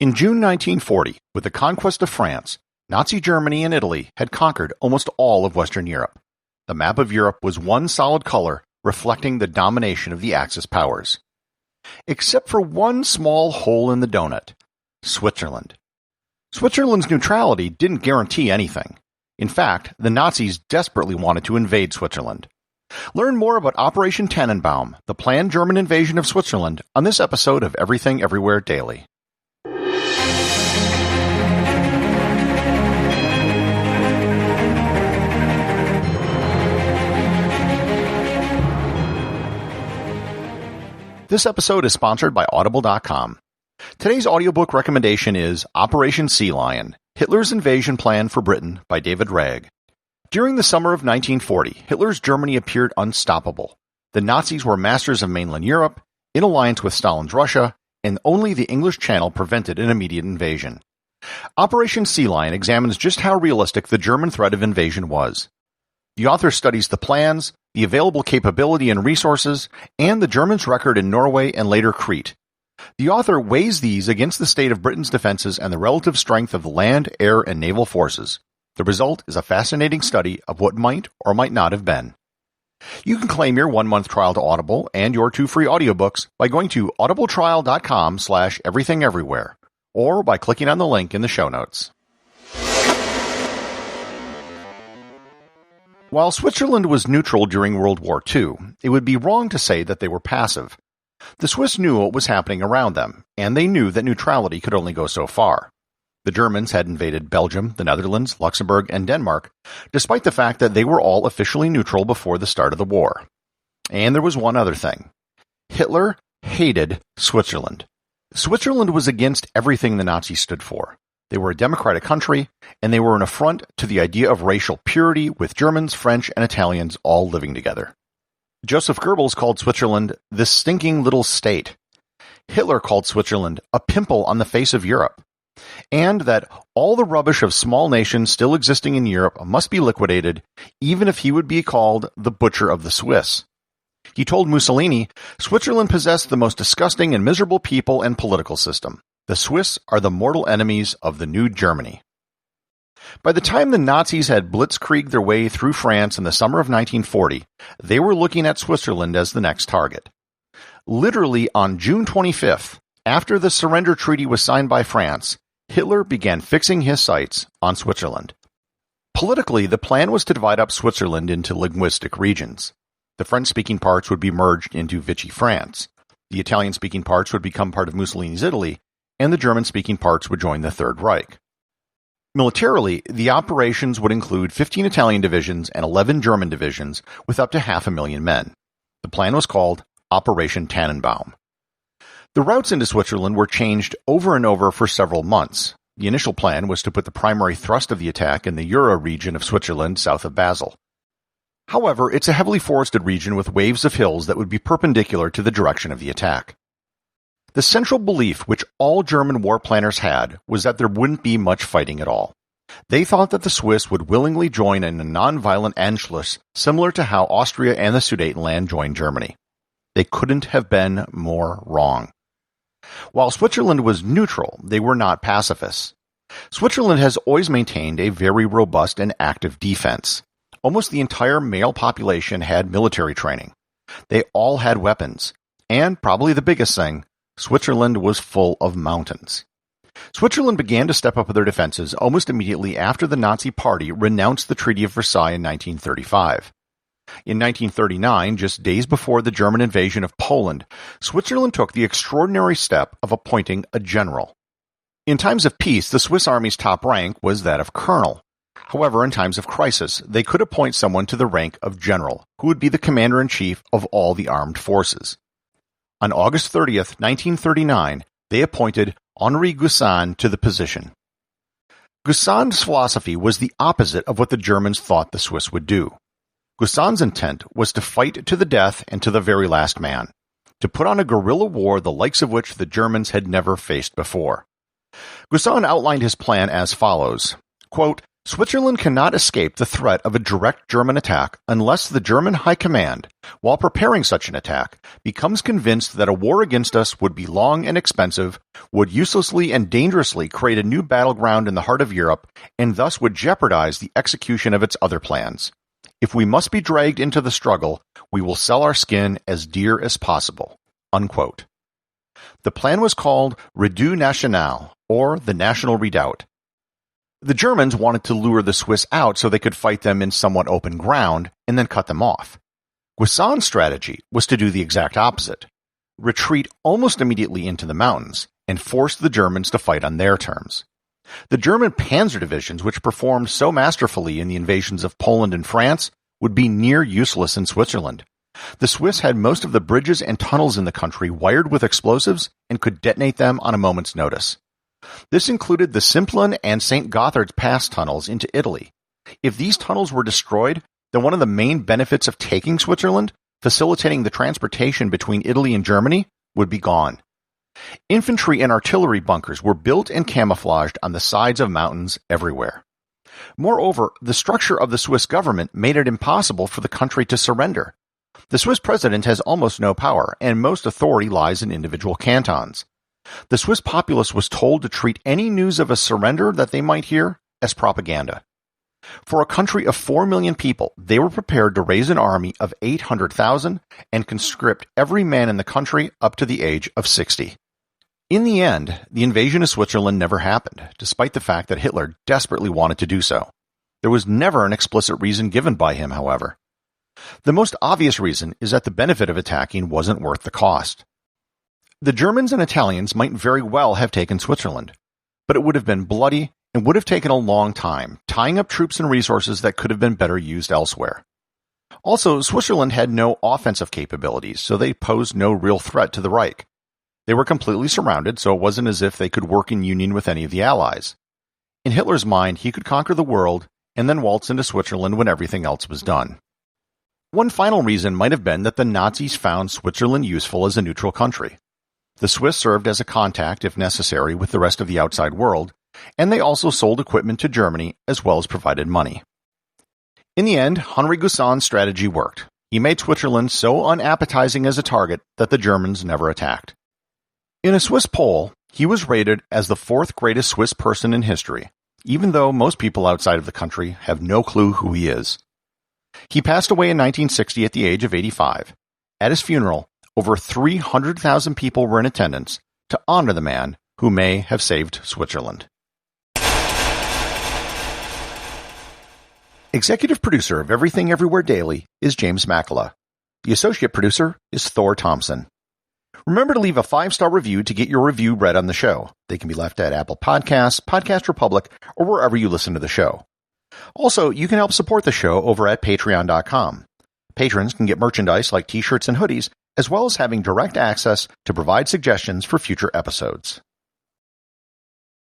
In June 1940, with the conquest of France, Nazi Germany and Italy had conquered almost all of Western Europe. The map of Europe was one solid color reflecting the domination of the Axis powers. Except for one small hole in the donut: Switzerland. Switzerland's neutrality didn't guarantee anything. In fact, the Nazis desperately wanted to invade Switzerland. Learn more about Operation Tannenbaum, the planned German invasion of Switzerland, on this episode of Everything Everywhere Daily. This episode is sponsored by Audible.com. Today's audiobook recommendation is Operation Sea Lion: Hitler's Invasion Plan for Britain by David Ragg. During the summer of 1940, Hitler's Germany appeared unstoppable. The Nazis were masters of mainland Europe, in alliance with Stalin's Russia, and only the English Channel prevented an immediate invasion. Operation Sea Lion examines just how realistic the German threat of invasion was. The author studies the plans, the available capability and resources, and the Germans' record in Norway and later Crete. The author weighs these against the state of Britain's defenses and the relative strength of the land, air, and naval forces. The result is a fascinating study of what might or might not have been. You can claim your 1-month trial to Audible and your 2 free audiobooks by going to audibletrial.com/everythingeverywhere or by clicking on the link in the show notes. While Switzerland was neutral during World War II, it would be wrong to say that they were passive. The Swiss knew what was happening around them, and they knew that neutrality could only go so far. The Germans had invaded Belgium, the Netherlands, Luxembourg, and Denmark, despite the fact that they were all officially neutral before the start of the war. And there was one other thing. Hitler hated Switzerland. Switzerland was against everything the Nazis stood for. They were a democratic country, and they were an affront to the idea of racial purity, with Germans, French, and Italians all living together. Joseph Goebbels called Switzerland the stinking little state. Hitler called Switzerland a pimple on the face of Europe, and that all the rubbish of small nations still existing in Europe must be liquidated, even if he would be called the butcher of the Swiss. He told Mussolini, Switzerland possessed the most disgusting and miserable people and political system. The Swiss are the mortal enemies of the new Germany. By the time the Nazis had blitzkrieged their way through France in the summer of 1940, they were looking at Switzerland as the next target. Literally on June 25th, after the surrender treaty was signed by France, Hitler began fixing his sights on Switzerland. Politically, the plan was to divide up Switzerland into linguistic regions. The French-speaking parts would be merged into Vichy France. The Italian-speaking parts would become part of Mussolini's Italy, and the German-speaking parts would join the Third Reich. Militarily, the operations would include 15 Italian divisions and 11 German divisions with up to 500,000 men. The plan was called Operation Tannenbaum. The routes into Switzerland were changed over and over for several months. The initial plan was to put the primary thrust of the attack in the Jura region of Switzerland south of Basel. However, it's a heavily forested region with waves of hills that would be perpendicular to the direction of the attack. The central belief which all German war planners had was that there wouldn't be much fighting at all. They thought that the Swiss would willingly join in a non-violent Anschluss similar to how Austria and the Sudetenland joined Germany. They couldn't have been more wrong. While Switzerland was neutral, they were not pacifists. Switzerland has always maintained a very robust and active defense. Almost the entire male population had military training. They all had weapons. And, probably the biggest thing, Switzerland was full of mountains. Switzerland began to step up their defenses almost immediately after the Nazi Party renounced the Treaty of Versailles in 1935. In 1939, just days before the German invasion of Poland, Switzerland took the extraordinary step of appointing a general. In times of peace, the Swiss Army's top rank was that of colonel. However, in times of crisis, they could appoint someone to the rank of general, who would be the commander-in-chief of all the armed forces. On August 30th, 1939, they appointed Henri Guisan to the position. Guisan's philosophy was the opposite of what the Germans thought the Swiss would do. Guisan's intent was to fight to the death and to the very last man, to put on a guerrilla war the likes of which the Germans had never faced before. Guisan outlined his plan as follows, quote, Switzerland cannot escape the threat of a direct German attack unless the German High Command, while preparing such an attack, becomes convinced that a war against us would be long and expensive, would uselessly and dangerously create a new battleground in the heart of Europe, and thus would jeopardize the execution of its other plans. If we must be dragged into the struggle, we will sell our skin as dear as possible." Unquote. The plan was called Redoubt National, or the National Redoubt. The Germans wanted to lure the Swiss out so they could fight them in somewhat open ground and then cut them off. Guisan's strategy was to do the exact opposite, retreat almost immediately into the mountains and force the Germans to fight on their terms. The German panzer divisions, which performed so masterfully in the invasions of Poland and France, would be near useless in Switzerland. The Swiss had most of the bridges and tunnels in the country wired with explosives and could detonate them on a moment's notice. This included the Simplon and St. Gothard's Pass tunnels into Italy. If these tunnels were destroyed, then one of the main benefits of taking Switzerland, facilitating the transportation between Italy and Germany, would be gone. Infantry and artillery bunkers were built and camouflaged on the sides of mountains everywhere. Moreover, the structure of the Swiss government made it impossible for the country to surrender. The Swiss president has almost no power, and most authority lies in individual cantons. The Swiss populace was told to treat any news of a surrender that they might hear as propaganda. For a country of 4 million people, they were prepared to raise an army of 800,000 and conscript every man in the country up to the age of 60. In the end, the invasion of Switzerland never happened, despite the fact that Hitler desperately wanted to do so. There was never an explicit reason given by him, however. The most obvious reason is that the benefit of attacking wasn't worth the cost. The Germans and Italians might very well have taken Switzerland, but it would have been bloody and would have taken a long time, tying up troops and resources that could have been better used elsewhere. Also, Switzerland had no offensive capabilities, so they posed no real threat to the Reich. They were completely surrounded, so it wasn't as if they could work in union with any of the Allies. In Hitler's mind, he could conquer the world and then waltz into Switzerland when everything else was done. One final reason might have been that the Nazis found Switzerland useful as a neutral country. The Swiss served as a contact, if necessary, with the rest of the outside world, and they also sold equipment to Germany as well as provided money. In the end, Henri Guisan's strategy worked. He made Switzerland so unappetizing as a target that the Germans never attacked. In a Swiss poll, he was rated as the 4th greatest Swiss person in history, even though most people outside of the country have no clue who he is. He passed away in 1960 at the age of 85. At his funeral, over 300,000 people were in attendance to honor the man who may have saved Switzerland. Executive producer of Everything Everywhere Daily is James Makkyla. The associate producer is Thor Thomsen. Remember to leave a 5-star review to get your review read on the show. They can be left at Apple Podcasts, Podcast Republic, or wherever you listen to the show. Also, you can help support the show over at Patreon.com. Patrons can get merchandise like t-shirts and hoodies, as well as having direct access to provide suggestions for future episodes.